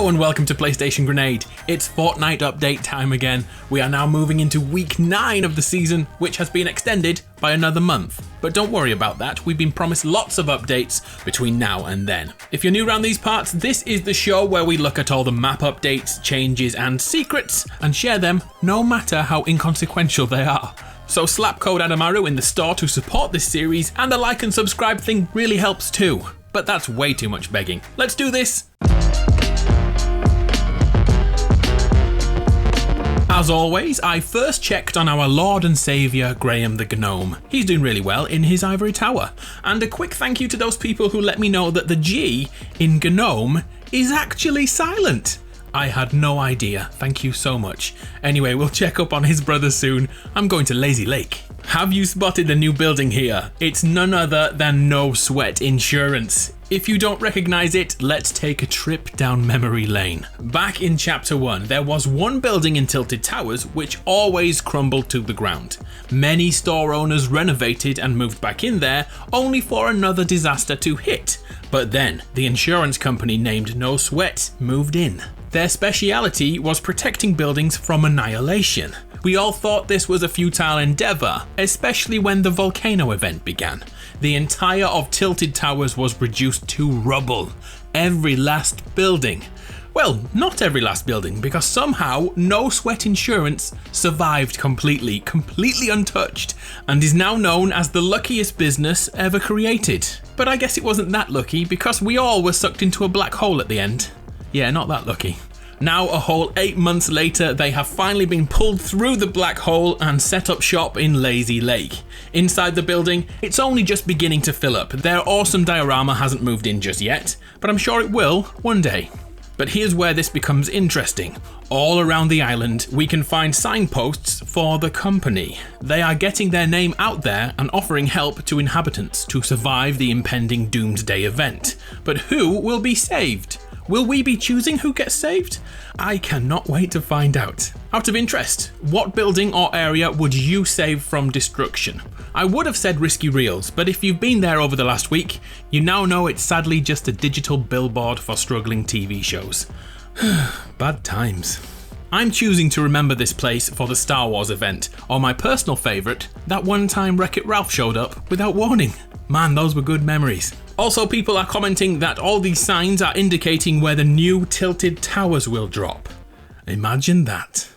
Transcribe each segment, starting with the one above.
Hello and welcome to PlayStation Grenade. It's Fortnite update time again. We are now moving into week 9 of the season, which has been extended by another month. But don't worry about that, we've been promised lots of updates between now and then. If you're new around these parts, this is the show where we look at all the map updates, changes and secrets and share them no matter how inconsequential they are. So slap code ADAMARU in the store to support this series, and the like and subscribe thing really helps too. But that's way too much begging. Let's do this! As always, I first checked on our Lord and Saviour, Graham the Gnome. He's doing really well in his ivory tower. And a quick thank you to those people who let me know that the G in Gnome is actually silent. I had no idea, thank you so much. Anyway, we'll check up on his brother soon. I'm going to Lazy Lake. Have you spotted the new building here? It's none other than No Sweat Insurance. If you don't recognise it, let's take a trip down memory lane. Back in Chapter 1, there was one building in Tilted Towers which always crumbled to the ground. Many store owners renovated and moved back in there, only for another disaster to hit. But then, the insurance company named No Sweat moved in. Their speciality was protecting buildings from annihilation. We all thought this was a futile endeavour, especially when the volcano event began. The entire of Tilted Towers was reduced to rubble. Every last building. Well, not every last building, because somehow No Sweat Insurance survived completely untouched, and is now known as the luckiest business ever created. But I guess it wasn't that lucky, because we all were sucked into a black hole at the end. Yeah, not that lucky. Now, a whole 8 months later, they have finally been pulled through the black hole and set up shop in Lazy Lake. Inside the building, it's only just beginning to fill up. Their awesome diorama hasn't moved in just yet, but I'm sure it will one day. But here's where this becomes interesting. All around the island, we can find signposts for the company. They are getting their name out there and offering help to inhabitants to survive the impending doomsday event. But who will be saved? Will we be choosing who gets saved? I cannot wait to find out. Out of interest, what building or area would you save from destruction? I would have said Risky Reels, but if you've been there over the last week, you now know it's sadly just a digital billboard for struggling TV shows. Bad times. I'm choosing to remember this place for the Star Wars event, or my personal favourite, that one time Wreck-It Ralph showed up without warning. Man, those were good memories. Also, people are commenting that all these signs are indicating where the new Tilted Towers will drop. Imagine that.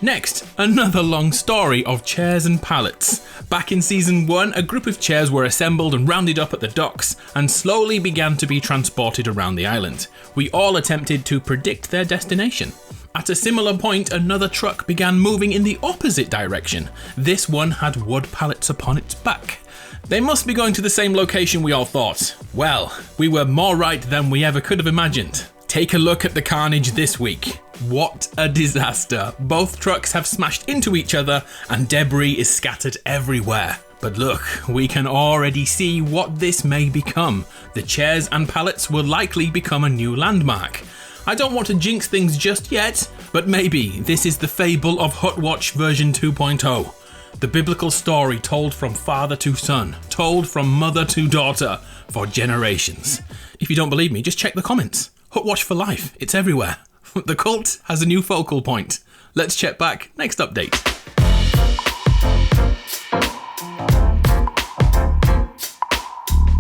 Next, another long story of chairs and pallets. Back in Season 1, a group of chairs were assembled and rounded up at the docks and slowly began to be transported around the island. We all attempted to predict their destination. At a similar point, another truck began moving in the opposite direction. This one had wood pallets upon its back. They must be going to the same location we all thought. Well, we were more right than we ever could have imagined. Take a look at the carnage this week. What a disaster. Both trucks have smashed into each other and debris is scattered everywhere. But look, we can already see what this may become. The chairs and pallets will likely become a new landmark. I don't want to jinx things just yet, but maybe this is the fable of Hutwatch version 2.0. The biblical story told from father to son, told from mother to daughter, for generations. If you don't believe me, just check the comments. Hutwatch for life, it's everywhere. The cult has a new focal point. Let's check back next update.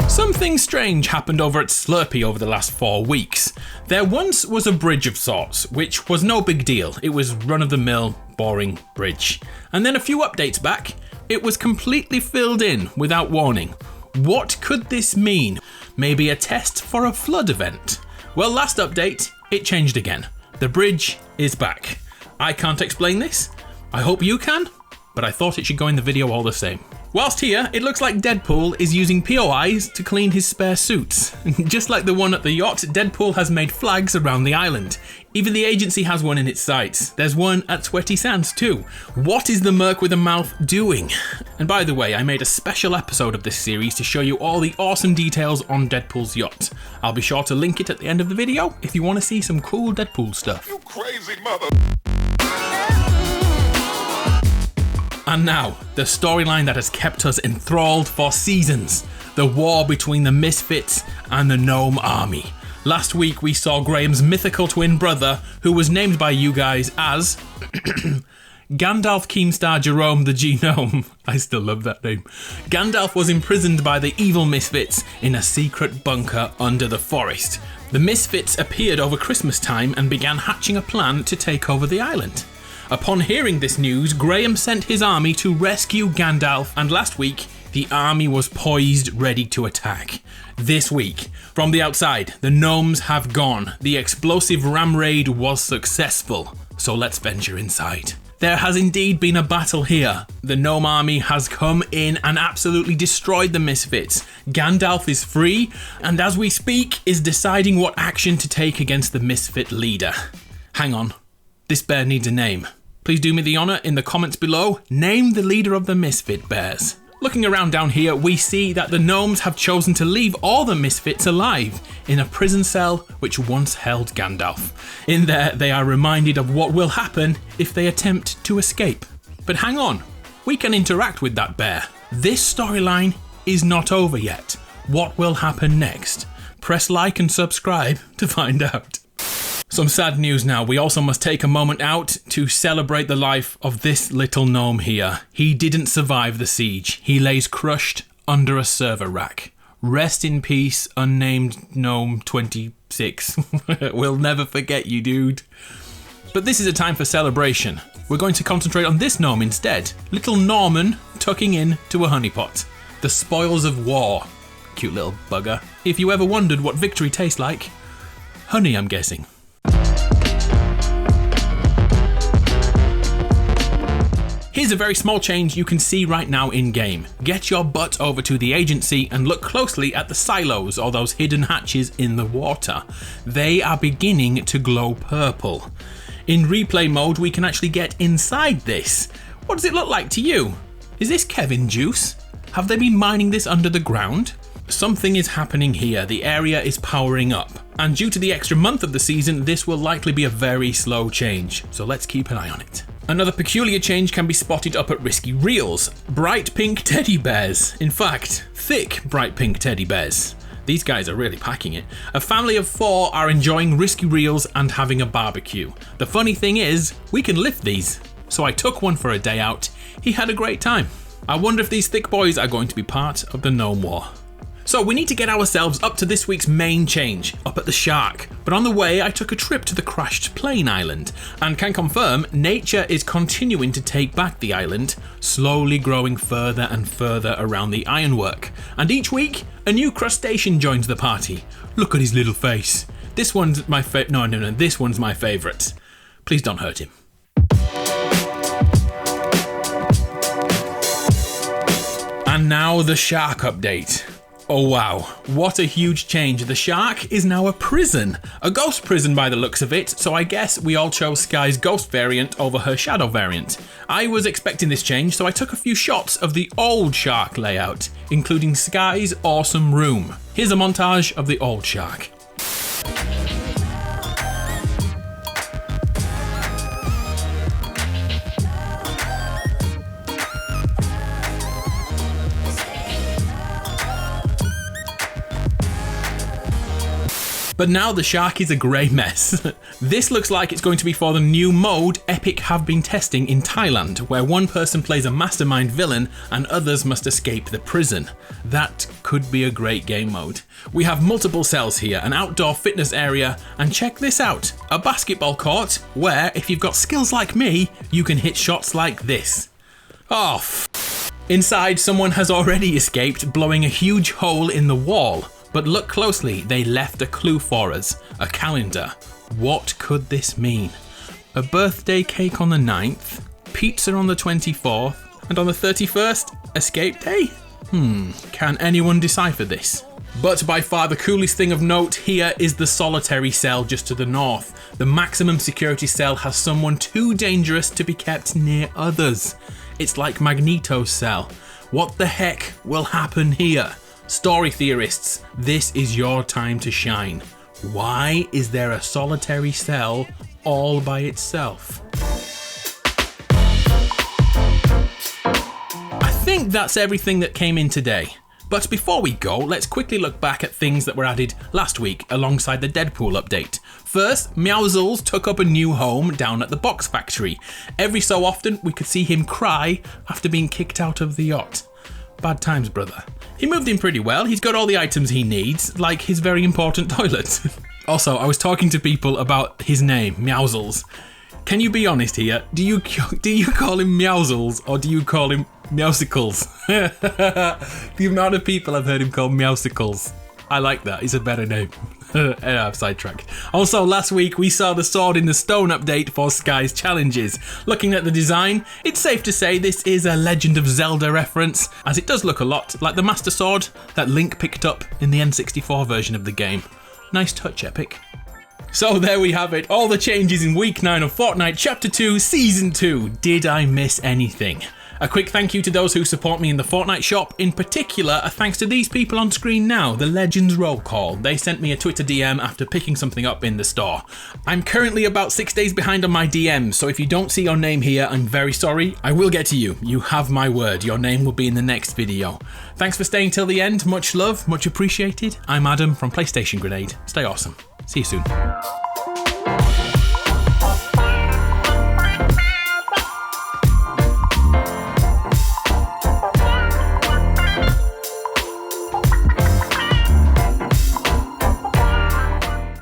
Something strange happened over at Slurpee over the last 4 weeks. There once was a bridge of sorts, which was no big deal. It was run-of-the-mill, boring bridge. And then a few updates back, it was completely filled in without warning. What could this mean? Maybe a test for a flood event? Well, last update, it changed again. The bridge is back. I can't explain this. I hope you can, but I thought it should go in the video all the same. Whilst here, it looks like Deadpool is using POIs to clean his spare suits. Just like the one at the yacht, Deadpool has made flags around the island. Even the agency has one in its sights. There's one at Sweaty Sands too. What is the merc with a mouth doing? And by the way, I made a special episode of this series to show you all the awesome details on Deadpool's yacht. I'll be sure to link it at the end of the video if you want to see some cool Deadpool stuff. You crazy mother... And now, the storyline that has kept us enthralled for seasons. the war between the Misfits and the Gnome Army. Last week we saw Graham's mythical twin brother, who was named by you guys as Gandalf Keemstar Jerome the Genome. I still love that name. Gandalf was imprisoned by the evil Misfits in a secret bunker under the forest. The Misfits appeared over Christmas time and began hatching a plan to take over the island. Upon hearing this news, Graham sent his army to rescue Gandalf, and last week, the army was poised, ready to attack. This week, from the outside, the gnomes have gone. The explosive ram raid was successful, so let's venture inside. There has indeed been a battle here. The gnome army has come in and absolutely destroyed the Misfits. Gandalf is free, and as we speak, is deciding what action to take against the Misfit leader. Hang on, this bear needs a name. Please do me the honour in the comments below, name the leader of the Misfit bears. Looking around down here, we see that the gnomes have chosen to leave all the Misfits alive in a prison cell which once held Gandalf. In there, they are reminded of what will happen if they attempt to escape. But hang on, we can interact with that bear. This storyline is not over yet. What will happen next? Press like and subscribe to find out. Some sad news now. We also must take a moment out to celebrate the life of this little gnome here. He didn't survive the siege. He lays crushed under a server rack. Rest in peace, unnamed gnome 26. We'll never forget you, dude. But this is a time for celebration. We're going to concentrate on this gnome instead. Little Norman tucking in to a honeypot. The spoils of war. Cute little bugger. If you ever wondered what victory tastes like, honey, I'm guessing. Here's a very small change you can see right now in game. Get your butt over to the agency and look closely at the silos, or those hidden hatches in the water. They are beginning to glow purple. In replay mode, we can actually get inside this. What does it look like to you? Is this Kevin juice? Have they been mining this under the ground? Something is happening here. The area is powering up. And due to the extra month of the season, this will likely be a very slow change. So let's keep an eye on it. Another peculiar change can be spotted up at Risky Reels. Bright pink teddy bears. In fact, thick bright pink teddy bears. These guys are really packing it. A family of 4 are enjoying Risky Reels and having a barbecue. The funny thing is, we can lift these. So I took one for a day out. He had a great time. I wonder if these thick boys are going to be part of the Gnome War. So we need to get ourselves up to this week's main change, up at the Shark. But on the way, I took a trip to the crashed plane island, and can confirm nature is continuing to take back the island, slowly growing further and further around the ironwork. And each week, a new crustacean joins the party. Look at his little face. This one's my this one's my favourite. Please don't hurt him. And now the Shark update. Oh wow, what a huge change. The Shark is now a prison. A ghost prison by the looks of it, so I guess we all chose Sky's ghost variant over her shadow variant. I was expecting this change, so I took a few shots of the old Shark layout, including Sky's awesome room. Here's a montage of the old Shark. But now the Shark is a grey mess. This looks like it's going to be for the new mode Epic have been testing in Thailand, where one person plays a mastermind villain and others must escape the prison. That could be a great game mode. We have multiple cells here, an outdoor fitness area, and check this out, a basketball court where, if you've got skills like me, you can hit shots like this. Oh, Inside, someone has already escaped, blowing a huge hole in the wall. But look closely, they left a clue for us, a calendar. What could this mean? A birthday cake on the 9th, pizza on the 24th, and on the 31st, escape day? Can anyone decipher this? But by far the coolest thing of note here is the solitary cell just to the north. The maximum security cell has someone too dangerous to be kept near others. It's like Magneto's cell. What the heck will happen here? Story theorists, this is your time to shine. Why is there a solitary cell all by itself? I think that's everything that came in today. But before we go, let's quickly look back at things that were added last week alongside the Deadpool update. First, Meowsles took up a new home down at the box factory. Every so often, we could see him cry after being kicked out of the yacht. Bad times, brother. He moved in pretty well. He's got all the items he needs, like his very important toilet. Also, I was talking to people about his name, Meowsles. Can you be honest here? Do you call him Meowsles or do you call him Meowsicles? The amount of people I've heard him called Meowsicles. I like that. It's a better name. I've sidetracked. Also, last week we saw the Sword in the Stone update for Sky's challenges. Looking at the design, it's safe to say this is a Legend of Zelda reference, as it does look a lot like the Master Sword that Link picked up in the N64 version of the game. Nice touch, Epic. So there we have it, all the changes in Week 9 of Fortnite Chapter 2 Season 2. Did I miss anything? A quick thank you to those who support me in the Fortnite shop. In particular, a thanks to these people on screen now, the Legends Roll Call. They sent me a Twitter DM after picking something up in the store. I'm currently about 6 days behind on my DMs, so if you don't see your name here, I'm very sorry. I will get to you. You have my word. Your name will be in the next video. Thanks for staying till the end. Much love, much appreciated. I'm Adam from PlayStation Grenade. Stay awesome. See you soon.